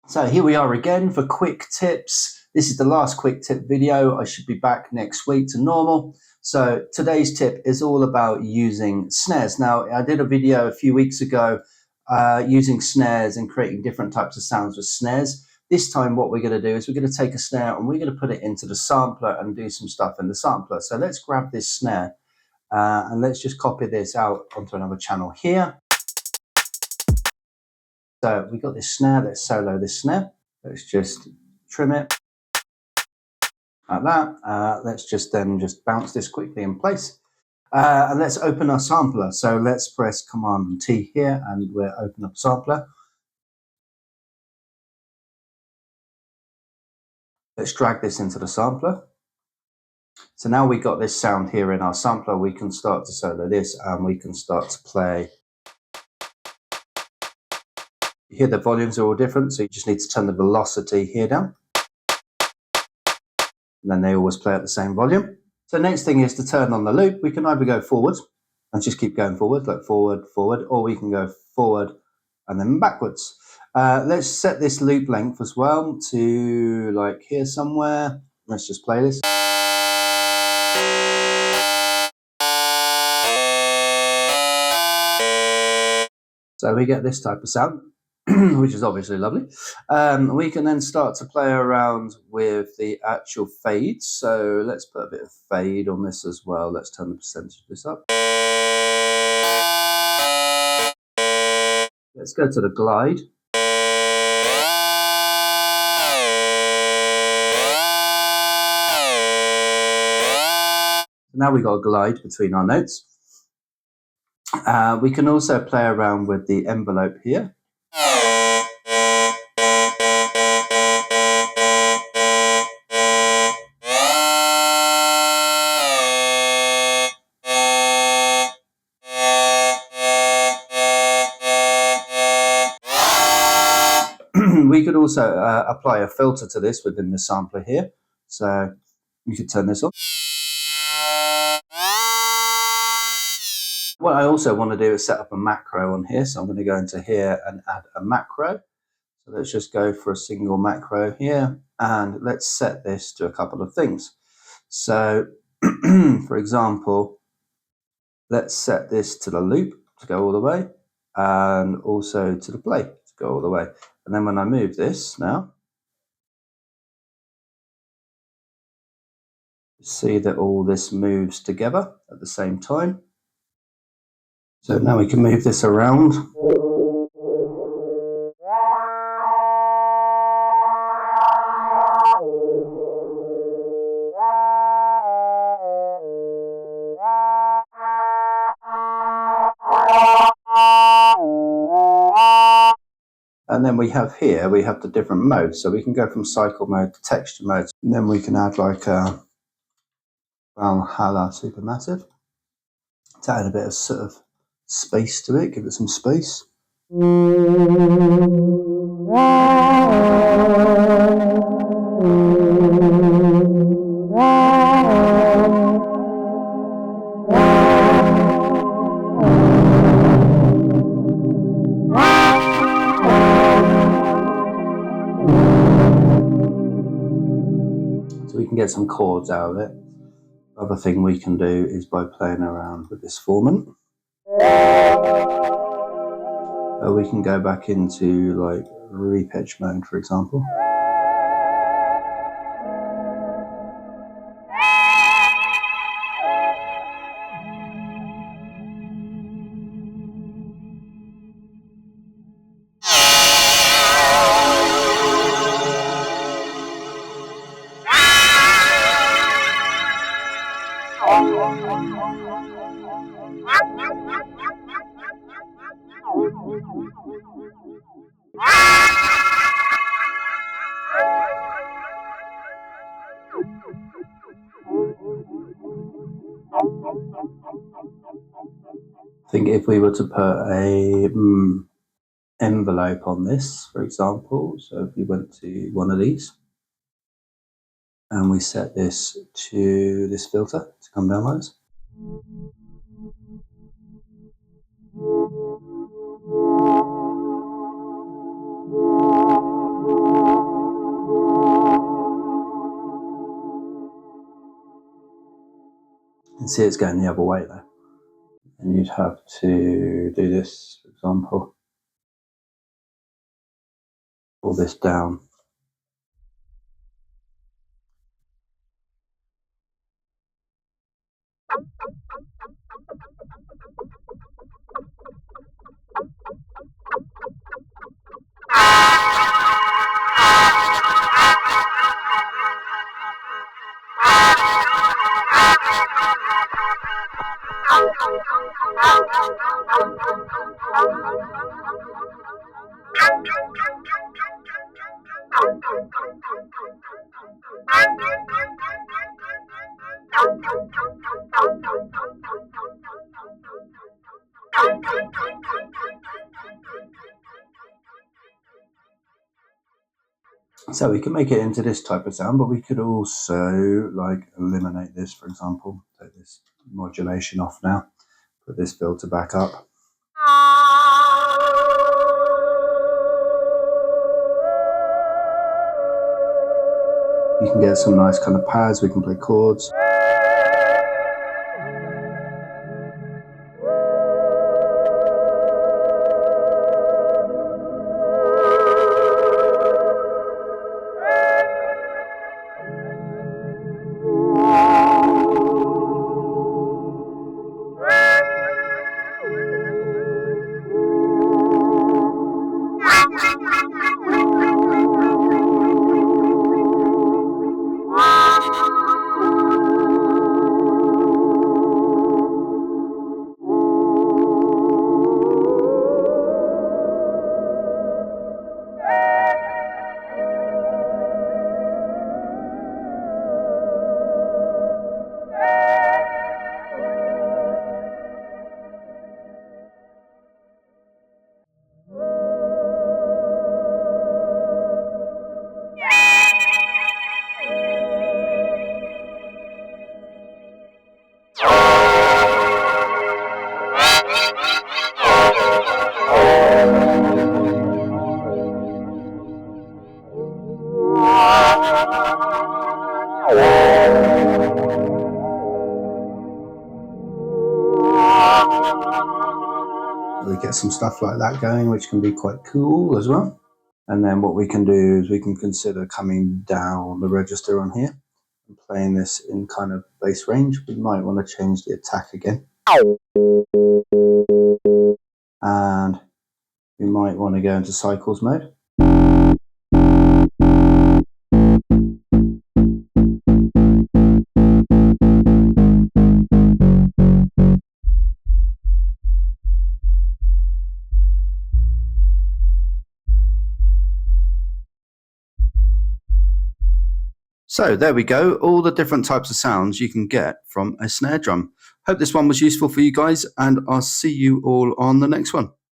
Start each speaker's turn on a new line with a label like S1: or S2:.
S1: So here we are again for quick tips. This is the last quick tip video. I should be back next week to normal. So today's tip is all about using snares. Now, I did a video a few weeks ago using snares and creating different types of sounds with snares. This time what we're going to do is we're going to take a snare and we're going to put it into the sampler and do some stuff in the sampler. So let's grab this snare and let's just copy this out onto another channel here. So we got this snare, let's solo this snare. Let's just trim it like that. Let's just bounce this quickly in place. And let's open our sampler. So let's press Command T here and we'll open up sampler. Let's drag this into the sampler. So now we got this sound here in our sampler. We can start to solo this and we can start to play. You hear the volumes are all different, so you just need to turn the velocity here down. And then they always play at the same volume. So next thing is to turn on the loop. We can either go forward and just keep going forward, like forward, forward, or we can go forward and then backwards. Let's set this loop length as well to like here somewhere. Let's just play this. So we get this type of sound, which is obviously lovely. We can then start to play around with the actual fade. So let's put a bit of fade on this as well. Let's turn the percentage of this up. Let's go to the glide. Now we've got a glide between our notes. We can also play around with the envelope here. We could also apply a filter to this within the sampler here. So you could turn this on. What I also want to do is set up a macro on here. So I'm going to go into here and add a macro. So let's just go for a single macro here. And let's set this to a couple of things. So for example, let's set this to the loop to go all the way. And also to the play to go all the way. And then when I move this now, see that all this moves together at the same time. So now we can move this around. And then we have here, we have the different modes. So we can go from cycle mode to texture mode. And then we can add like a Valhalla Supermassive to add a bit of sort of space to it, give it some space. So we can get some chords out of it. Other thing we can do is by playing around with this formant. We can go back into like repitch mode, for example. I think if we were to put a envelope on this, for example, so if we went to one of these and we set this to this filter to come down like this. can see it's going the other way though. And you'd have to do this, for example, pull this down. So we can make it into this type of sound, but we could also like eliminate this, for example. Take this modulation off now, put this filter back up. You can get some nice kind of pads, we can play chords. We get some stuff like that going, which can be quite cool as well. And then what we can do is we can consider coming down the register on here and playing this in kind of bass range. We might want to change the attack again. And we might want to go into cycles mode. So there we go, all the different types of sounds you can get from a snare drum. Hope this one was useful for you guys, and I'll see you all on the next one.